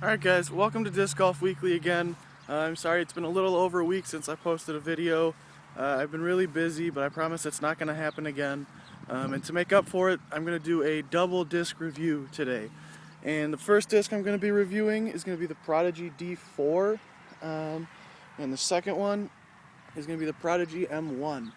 Alright guys, welcome to Disc Golf Weekly again. I'm sorry it's been a little over a week since I posted a video. I've been really busy, but I promise it's not going to happen again. And to make up for it, I'm going to do a double disc review today. And the first disc I'm going to be reviewing is going to be the Prodigy D4. And the second one is going to be the Prodigy M1.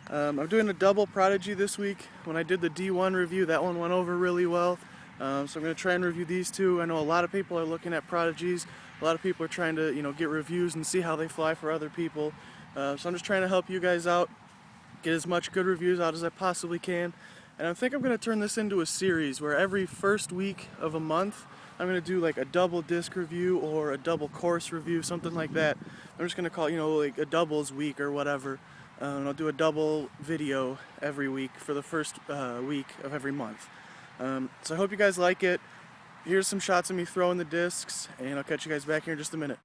I'm doing a double Prodigy this week. When I did the D1 review, that one went over really well. So I'm going to try and review these two. I know a lot of people are looking at Prodigies. A lot of people are trying to, get reviews and see how they fly for other people. So I'm just trying to help you guys out, get as much good reviews out as I possibly can. And I think I'm going to turn this into a series where every first week of a month, I'm going to do like a double disc review or a double course review, something like that. I'm just going to call it, like a doubles week or whatever. And I'll do a double video every week for the first week of every month. So I hope you guys like it. Here's some shots of me throwing the discs, and I'll catch you guys back here in just a minute.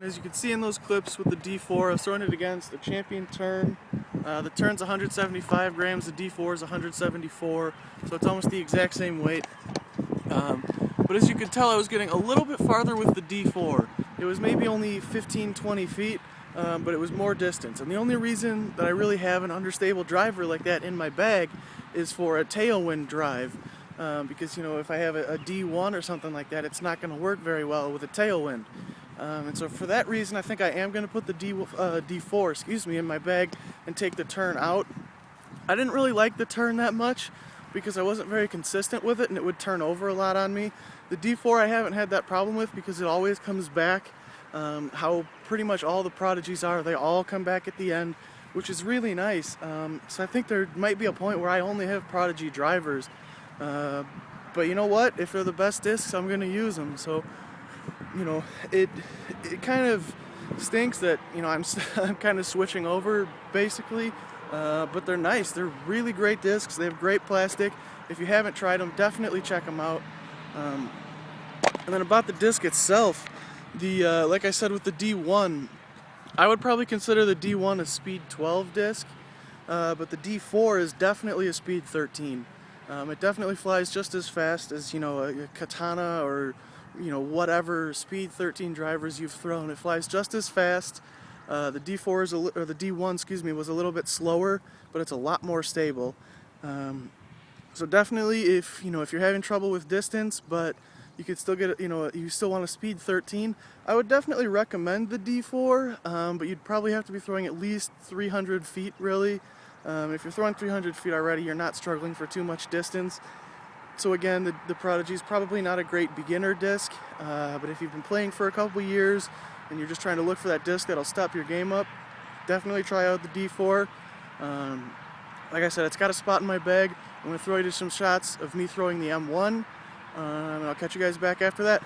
As you can see in those clips with the D4, I was throwing it against the Champion turn. The turn's 175 grams, the D4 is 174, so it's almost the exact same weight. But as you can tell, I was getting a little bit farther with the D4. It was maybe only 15-20 feet, but it was more distance. And the only reason that I really have an understable driver like that in my bag is for a tailwind drive. Because, if I have a D1 or something like that, it's not going to work very well with a tailwind. And so for that reason, I think I am going to put the D4 in my bag and take the turn out. I didn't really like the turn that much because I wasn't very consistent with it and it would turn over a lot on me. The D4 I haven't had that problem with because it always comes back. How pretty much all the Prodigies are, they all come back at the end, which is really nice. So I think there might be a point where I only have Prodigy drivers. But you know what? If they're the best discs, I'm going to use them. So, it kind of stinks that, I'm kind of switching over, basically. But they're nice. They're really great discs. They have great plastic. if you haven't tried them, definitely check them out. And then about the disc itself, like I said with the D1, I would probably consider the D1 a speed 12 disc, but the D4 is definitely a speed 13. It definitely flies just as fast as, you know, a Katana or, you know, whatever speed 13 drivers you've thrown. It flies just as fast. The D4 is or the D1, excuse me, was a little bit slower, but it's a lot more stable. So definitely, if you're having trouble with distance, but you could still get, you still want a speed 13, I would definitely recommend the D4, but you'd probably have to be throwing at least 300 feet, really. If you're throwing 300 feet already, you're not struggling for too much distance. So again, the Prodigy is probably not a great beginner disc, but if you've been playing for a couple years and you're just trying to look for that disc that'll step your game up, definitely try out the D4. Like I said, it's got a spot in my bag. I'm going to throw you to some shots of me throwing the M1, and I'll catch you guys back after that.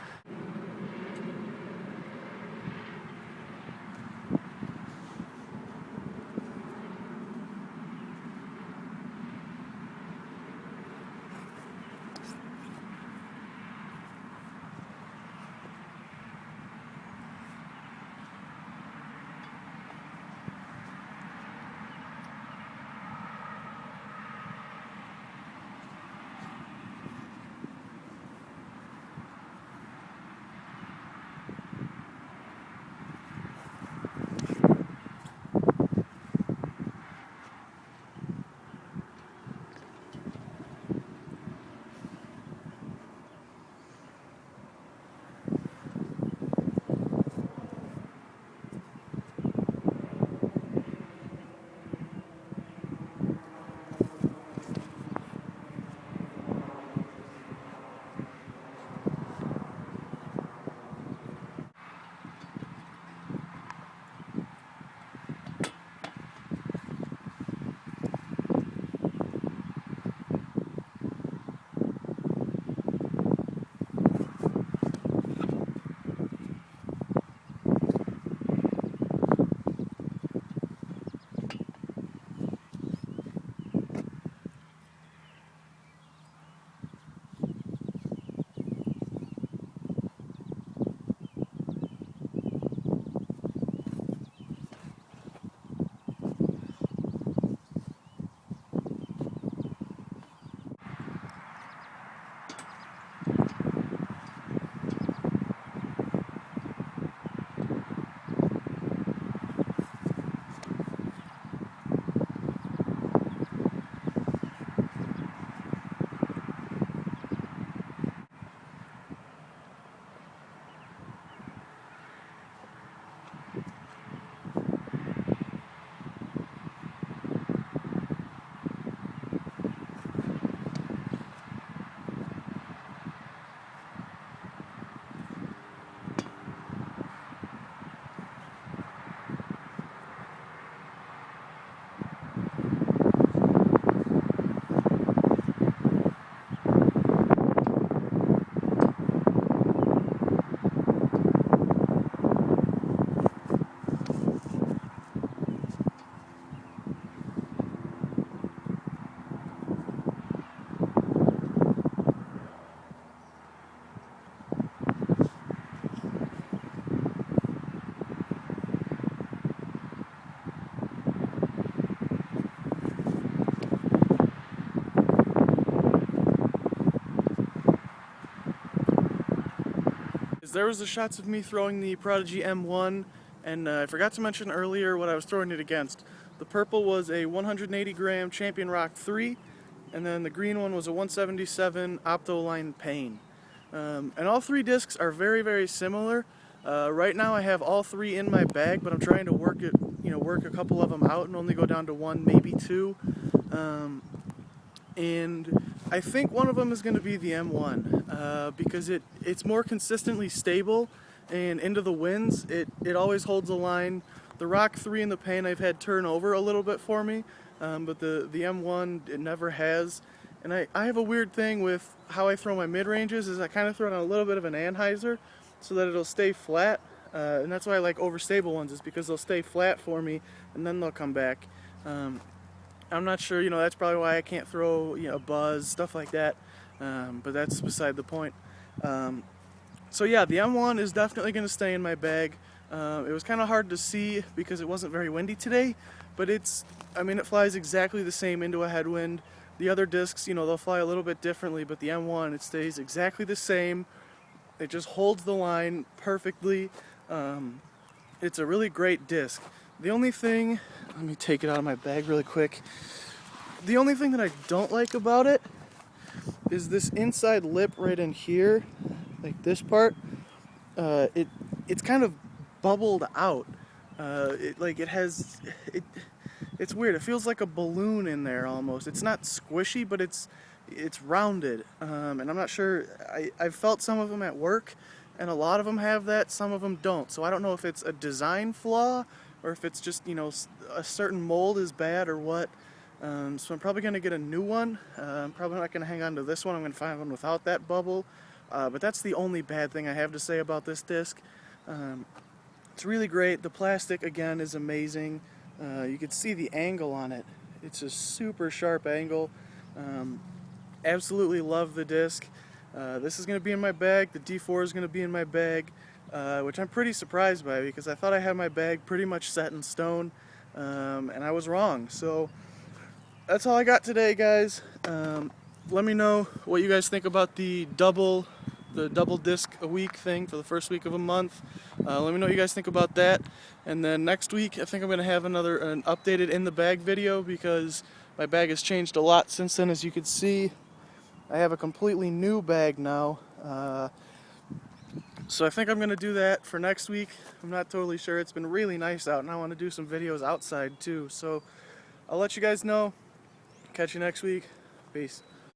There was the shots of me throwing the Prodigy M1, and I forgot to mention earlier what I was throwing it against. The purple was a 180 gram Champion Rock 3, and then the green one was a 177 Optoline Pain. And all three discs are very, very similar. Right now I have all three in my bag, but I'm trying to work a couple of them out and only go down to one, maybe two. And I think one of them is going to be the M1, because it's more consistently stable, and into the winds it always holds a line. The Rock 3 and the Pain I've had turn over a little bit for me, but the M1 it never has. And I have a weird thing with how I throw my mid-ranges, is I kind of throw it on a little bit of an anhyzer so that it'll stay flat, and that's why I like overstable ones, is because they'll stay flat for me and then they'll come back. I'm not sure, that's probably why I can't throw, a buzz, stuff like that, but that's beside the point. So yeah, the M1 is definitely going to stay in my bag. It was kind of hard to see because it wasn't very windy today, but it flies exactly the same into a headwind. The other discs, they'll fly a little bit differently, but the M1, it stays exactly the same. It just holds the line perfectly. It's a really great disc. The only thing, let me take it out of my bag really quick. The only thing that I don't like about it is this inside lip right in here, like this part. It's kind of bubbled out. It's weird. It feels like a balloon in there almost. It's not squishy, but it's rounded. And I'm not sure. I've felt some of them at work, and a lot of them have that. Some of them don't. So I don't know if it's a design flaw or if it's just a certain mold is bad or what. So I'm probably gonna get a new one. I'm probably not gonna hang on to this one. I'm gonna find one without that bubble. But that's the only bad thing I have to say about this disc. It's really great. The plastic again is amazing. You can see the angle on it. It's a super sharp angle. Absolutely love the disc. This is going to be in my bag. The D4 is going to be in my bag, which I'm pretty surprised by because I thought I had my bag pretty much set in stone, and I was wrong. So that's all I got today, guys. Let me know what you guys think about the double disc a week thing for the first week of a month. Let me know what you guys think about that. And then next week I think I'm going to have an updated in the bag video because my bag has changed a lot since then. As you can see, I have a completely new bag now. So I think I'm going to do that for next week. I'm not totally sure. It's been really nice out and I want to do some videos outside too. So I'll let you guys know. Catch you next week. Peace.